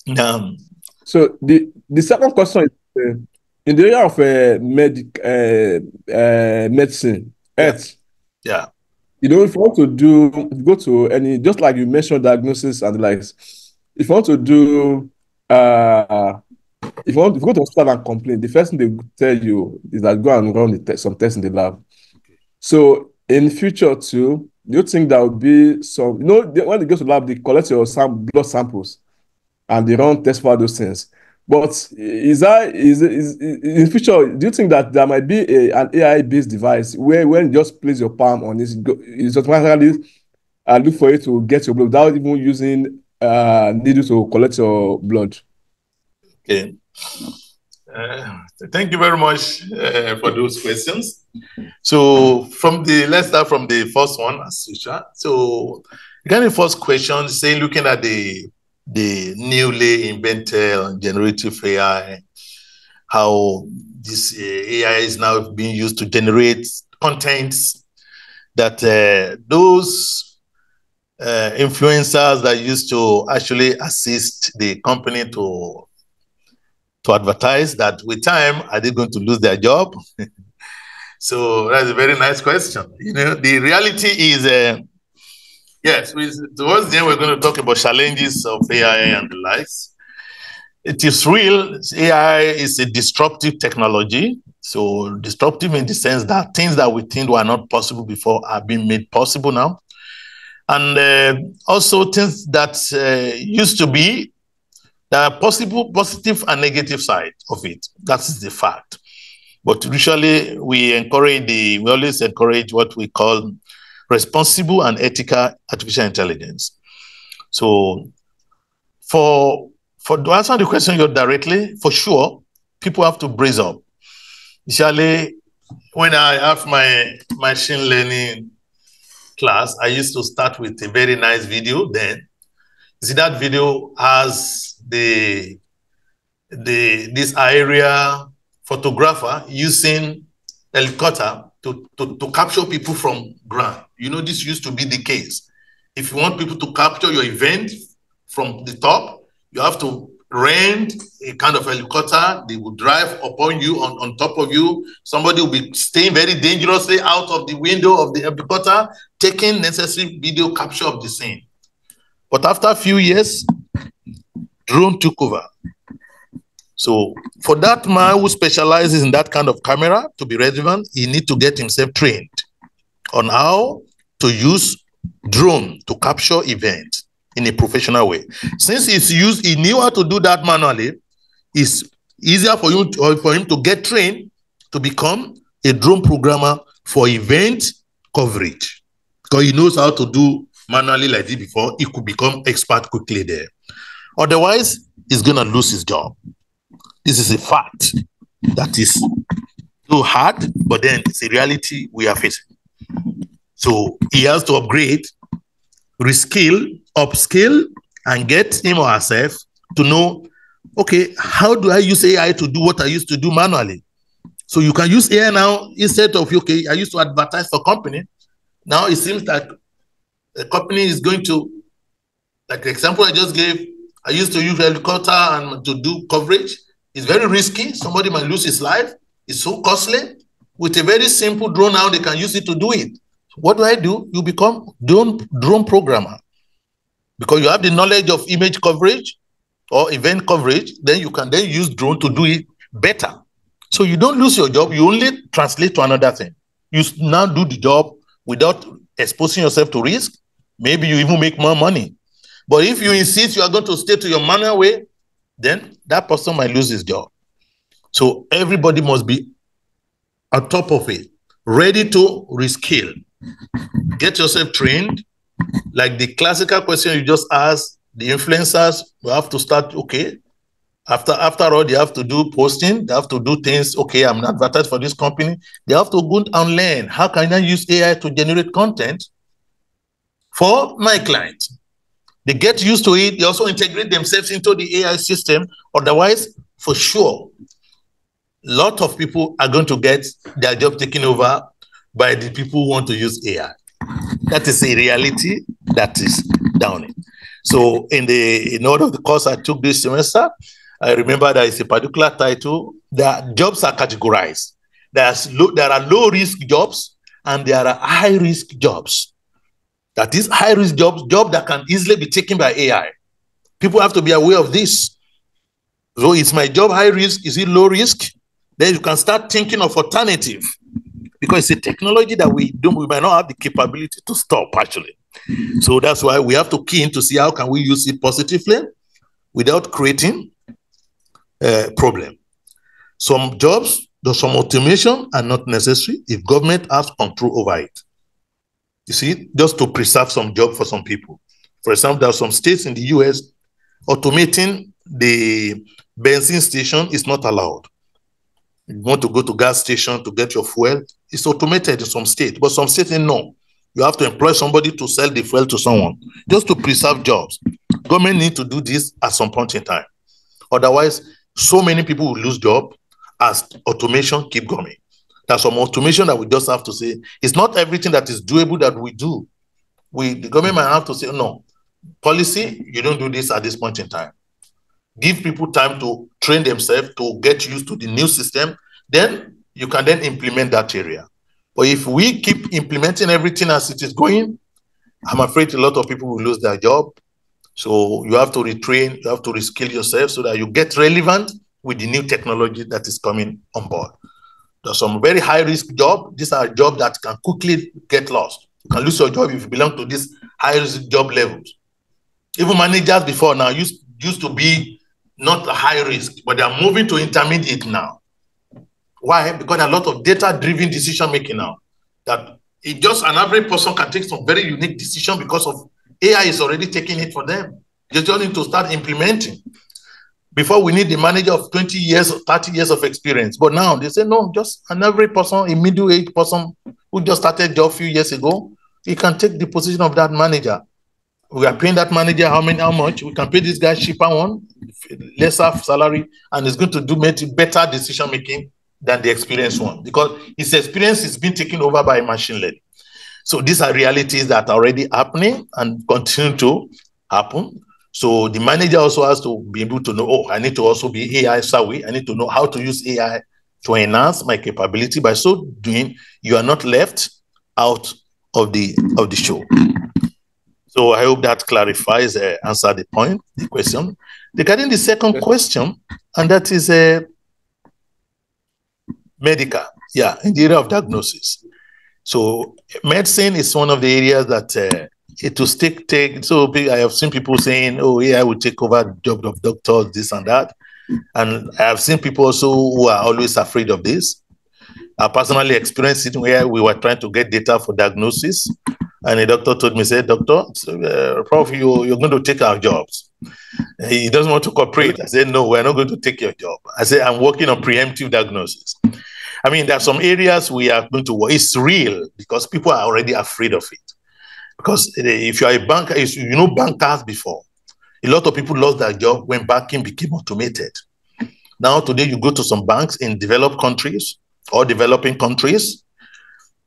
Um, So the second question is in the area of medicine, yeah, health. yeah, If you want to do, go to any, just like you mentioned, diagnosis and the likes. If you want to do, if you go to hospital and complain, the first thing they tell you is that go and run some tests in the lab. So in future too, do you think there will be some, when they go to lab, they collect your blood samples and they run tests for those things. But is in future, do you think that there might be an AI-based device where when you just place your palm on it, it's automatically look for you to get your blood without even using needle to collect your blood? okay. Thank you very much for those questions. So let's start from the first one, as usual. So regarding the first question, saying looking at the newly invented generative AI, how this AI is now being used to generate contents that those influencers that used to actually assist the company to advertise, that with time, are they going to lose their job? So that's a very nice question. The reality is, yes, towards the end, we're going to talk about challenges of AI and the likes. It is real. AI is a disruptive technology. So disruptive in the sense that things that we think were not possible before are being made possible now. And also things that used to be, there are positive and negative side of it. That's the fact. But usually we always encourage what we call responsible and ethical artificial intelligence. So to answer the question directly, for sure, people have to brace up. Usually, when I have my machine learning class, I used to start with a very nice video. Then, you see that video has this area photographer using helicopter to capture people from ground. This used to be the case. If you want people to capture your event from the top, you have to rent a kind of helicopter. They will drive upon you, on top of you. Somebody will be staying very dangerously out of the window of the helicopter, taking necessary video capture of the scene. But after a few years, drone took over. So for that man who specializes in that kind of camera to be relevant, he needs to get himself trained on how to use drone to capture events in a professional way. Since he knew how to do that manually, it's easier for him to get trained to become a drone programmer for event coverage. Because he knows how to do manually like this before, he could become expert quickly there. Otherwise, he's going to lose his job. This is a fact that is so hard, but then it's a reality we are facing. So he has to upgrade, reskill, upskill, and get him or herself to know, okay, how do I use AI to do what I used to do manually? So you can use AI now instead of, okay, I used to advertise for company. Now it seems like the company is going to, like the example I just gave, I used to use helicopter and to do coverage. It's very risky. Somebody might lose his life. It's so costly. With a very simple drone now, they can use it to do it. What do? You become drone programmer. Because you have the knowledge of image coverage or event coverage, then you can then use drone to do it better. So you don't lose your job. You only translate to another thing. You now do the job without exposing yourself to risk. Maybe you even make more money. But if you insist you are going to stay to your manual way, then that person might lose his job. So everybody must be on top of it, ready to reskill. Get yourself trained. Like the classical question you just asked, the influencers will have to start, okay, after all, they have to do posting, they have to do things, okay, I'm advertised for this company. They have to go and learn, how can I use AI to generate content for my client? They get used to it. They also integrate themselves into the AI system. Otherwise, for sure, a lot of people are going to get their job taken over by the people who want to use AI. That is a reality that is downing. So in one of the course I took this semester, I remember there is a particular title that jobs are categorized. There are low risk jobs and there are high risk jobs. That is high risk jobs that can easily be taken by AI. People have to be aware of this. So is my job high risk? Is it low risk? Then you can start thinking of alternative, because it's a technology that we might not have the capability to stop actually. So that's why we have to key in to see how can we use it positively without creating a problem. Some jobs, some automation are not necessary if government has control over it. You see, just to preserve some job for some people. For example, there are some states in the US, automating the benzene station is not allowed. You want to go to gas station to get your fuel, it's automated in some states, but some states say no. You have to employ somebody to sell the fuel to someone, just to preserve jobs. Government need to do this at some point in time. Otherwise, so many people will lose jobs as automation keep going. There's some automation that we just have to say, it's not everything that is doable that we do. The government might have to say, no, policy, you don't do this at this point in time. Give people time to train themselves, to get used to the new system, then you can then implement that area. But if we keep implementing everything as it is going, I'm afraid a lot of people will lose their job. So you have to retrain, you have to reskill yourself so that you get relevant with the new technology that is coming on board. There's some very high risk jobs. These are jobs that can quickly get lost. You can lose your job if you belong to these high risk job levels. Even managers before now used to be not high risk, but they are moving to intermediate now. Why? Because there are a lot of data-driven decision making now. That if just an average person can take some very unique decision because of AI is already taking it for them. They just need to start implementing. Before we need the manager of 20 years, 30 years of experience. But now they say, no, just an average person, a middle-aged person who just started a job a few years ago, he can take the position of that manager. We are paying that manager how much? We can pay this guy cheaper one, lesser salary, and it's going to do better decision making than the experienced one, because his experience is being taken over by machine learning. So these are realities that are already happening and continue to happen. So the manager also has to be able to know, oh, I need to also be AI savvy. I need to know how to use AI to enhance my capability. By so doing, you are not left out of the show. So I hope that clarifies, answer the point, the question. Regarding the second question, and that is medical, in the area of diagnosis. So medicine is one of the areas that it will take. So I have seen people saying, oh, AI will take over the job of doctors, this and that. And I have seen people also who are always afraid of this. I personally experienced it where we were trying to get data for diagnosis. And a doctor told me, said, Doctor, Prof, you're going to take our jobs. He doesn't want to cooperate. I said, no, we're not going to take your job. I said, I'm working on preemptive diagnosis. I mean, there are some areas we are going to work. It's real because people are already afraid of it. Because if you are a banker, you know bankers before. A lot of people lost their job when banking became automated. Now, today, you go to some banks in developed countries or developing countries,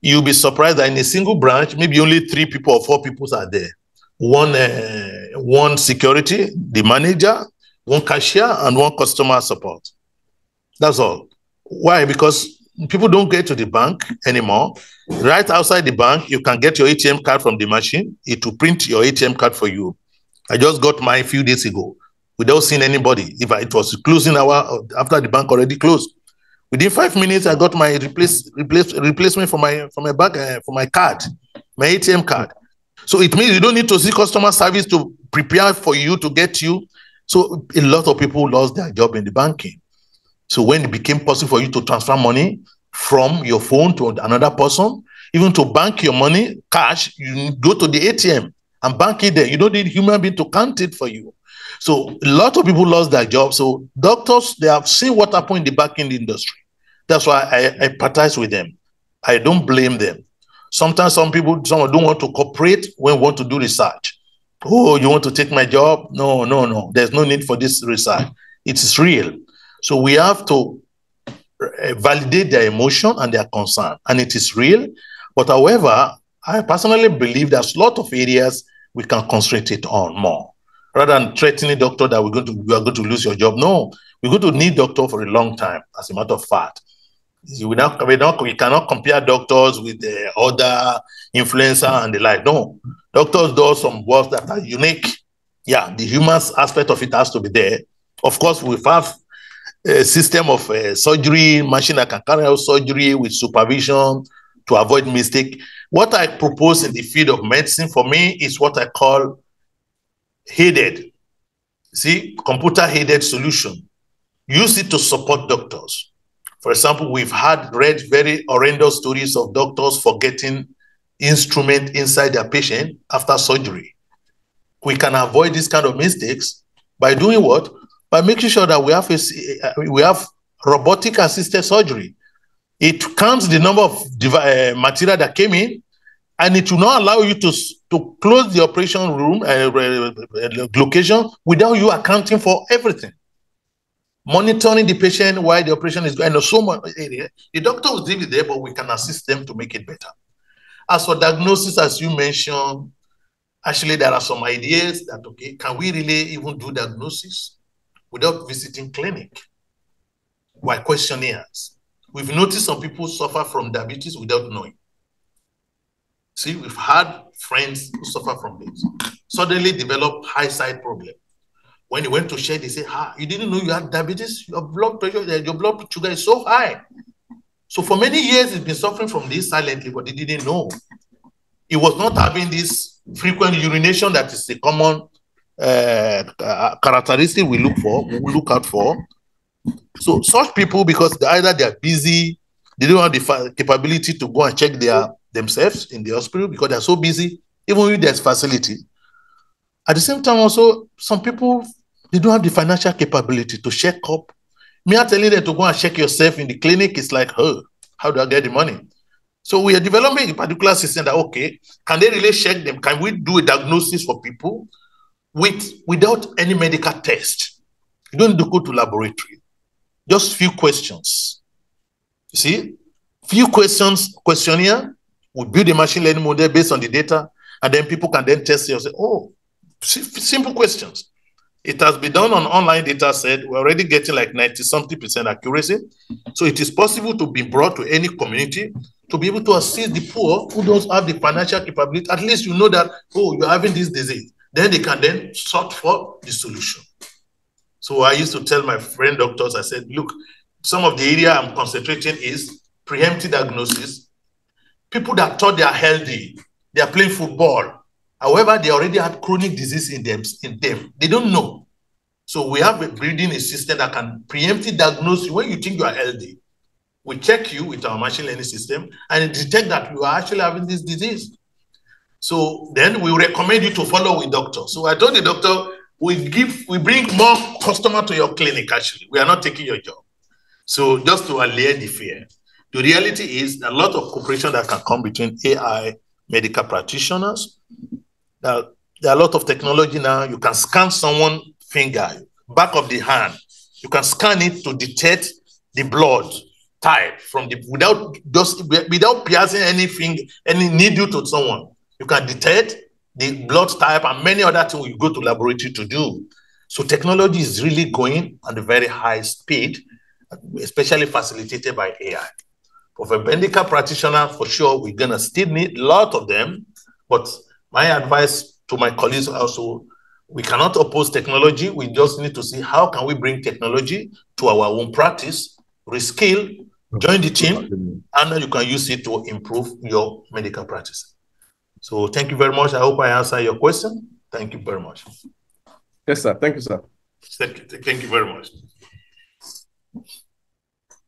you'll be surprised that in a single branch, maybe only 3 people or 4 people are there. One security, the manager, 1 cashier, and 1 customer support. That's all. Why? Because people don't get to the bank anymore. Right outside the bank, you can get your ATM card from the machine. It will print your ATM card for you. I just got mine a few days ago without seeing anybody. If it was closing hour after the bank already closed. Within 5 minutes, I got my replacement for my bag, for my card, my ATM card. So it means you don't need to see customer service to prepare for you to get you. So a lot of people lost their job in the banking. So when it became possible for you to transfer money from your phone to another person, even to bank your money, cash, you go to the ATM and bank it there. You don't need a human being to count it for you. So a lot of people lost their job. So doctors, they have seen what happened in the banking industry. That's why I empathize with them. I don't blame them. Sometimes some don't want to cooperate when we want to do research. Oh, you want to take my job? No. There's no need for this research. It is real. So we have to validate their emotion and their concern. And it is real. But however, I personally believe there's a lot of areas we can concentrate it on more. rather than threatening doctor that you are going to lose your job. No, we're going to need doctor for a long time, as a matter of fact. We cannot compare doctors with the other influencer and the like. No, doctors do some work that are unique. Yeah, the human aspect of it has to be there. Of course, we have a system of surgery, machine that can carry out surgery with supervision to avoid mistake. What I propose in the field of medicine for me is what I call aided. See, computer-aided solution. Use it to support doctors. For example, we've read very horrendous stories of doctors forgetting instrument inside their patient after surgery. We can avoid this kind of mistakes by doing what? By making sure that we have robotic assisted surgery. It counts the number of material that came in, and it will not allow you to close the operation room location without you accounting for everything. Monitoring the patient while the operation is going on so much area. The doctor will leave it there, but we can assist them to make it better. As for diagnosis, as you mentioned, actually there are some ideas that, okay, can we really even do diagnosis without visiting clinic? By questionnaires. We've noticed some people suffer from diabetes without knowing. See, we've had friends who suffer from this, suddenly develop high side problem. When they went to share, they say, you didn't know you had diabetes? Your blood pressure, your blood sugar is so high. So for many years, he's been suffering from this silently, but he didn't know. He was not having this frequent urination that is a common characteristic we look out for. So such people, because either they're busy, they don't have the capability to go and check themselves in the hospital because they're so busy, even if there's facility. At the same time, also, some people, they don't have the financial capability to check up. Me telling them to go and check yourself in the clinic, it's like, oh, how do I get the money? So we are developing a particular system that, okay, can they really check them? Can we do a diagnosis for people without any medical test? You don't need to go to laboratory. Just few questions. You see? Few questions, questionnaire. We build a machine learning model based on the data, and then people can then test it and say, oh, simple questions. It has been done on online data set. We're already getting like 90-something% accuracy. So it is possible to be brought to any community to be able to assist the poor who don't have the financial capability. At least you know that, oh, you're having this disease. Then they can then sort for the solution. So I used to tell my friend doctors, I said, look, some of the area I'm concentrating is preemptive diagnosis. People that thought they are healthy, they are playing football. However, they already had chronic disease in them. They don't know. So we have building a system that can preemptively diagnose you when you think you are healthy. We check you with our machine learning system and detect that you are actually having this disease. So then we recommend you to follow with doctor. So I told the doctor, we bring more customer to your clinic, actually. We are not taking your job. So just to allay the fear. The reality is a lot of cooperation that can come between AI, medical practitioners. There are a lot of technology now. You can scan someone's finger, back of the hand. You can scan it to detect the blood type without piercing any needle to someone. You can detect the blood type and many other things you go to laboratory to do. So technology is really going at a very high speed, especially facilitated by AI. For a medical practitioner, for sure, we're gonna still need a lot of them, but my advice to my colleagues also, we cannot oppose technology. We just need to see how can we bring technology to our own practice, reskill, join the team, and then you can use it to improve your medical practice. So thank you very much. I hope I answered your question. Thank you very much. Yes, sir. Thank you, sir. Thank you very much.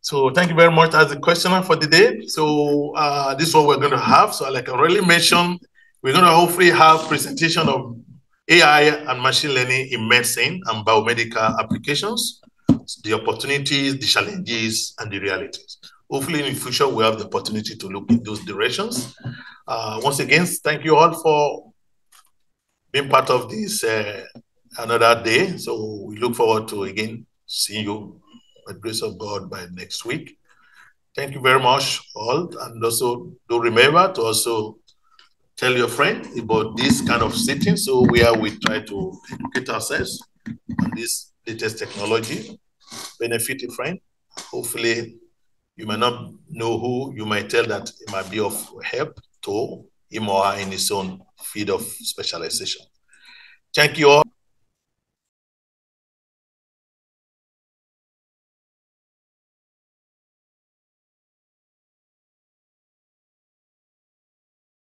So thank you very much as the questioner for the day. So this is what we're going to have. So like I already mentioned, we're going to hopefully have presentation of AI and machine learning in medicine and biomedical applications, the opportunities, the challenges, and the realities. Hopefully in the future, we'll have the opportunity to look in those directions. Once again, thank you all for being part of this another day. So we look forward to again seeing you by the grace of God by next week. Thank you very much all. And also do remember to also tell your friend about this kind of setting. So where we try to educate ourselves on this latest technology, benefit a friend. Hopefully, you might not know who, you might tell that it might be of help to him or her in his own field of specialization. Thank you all.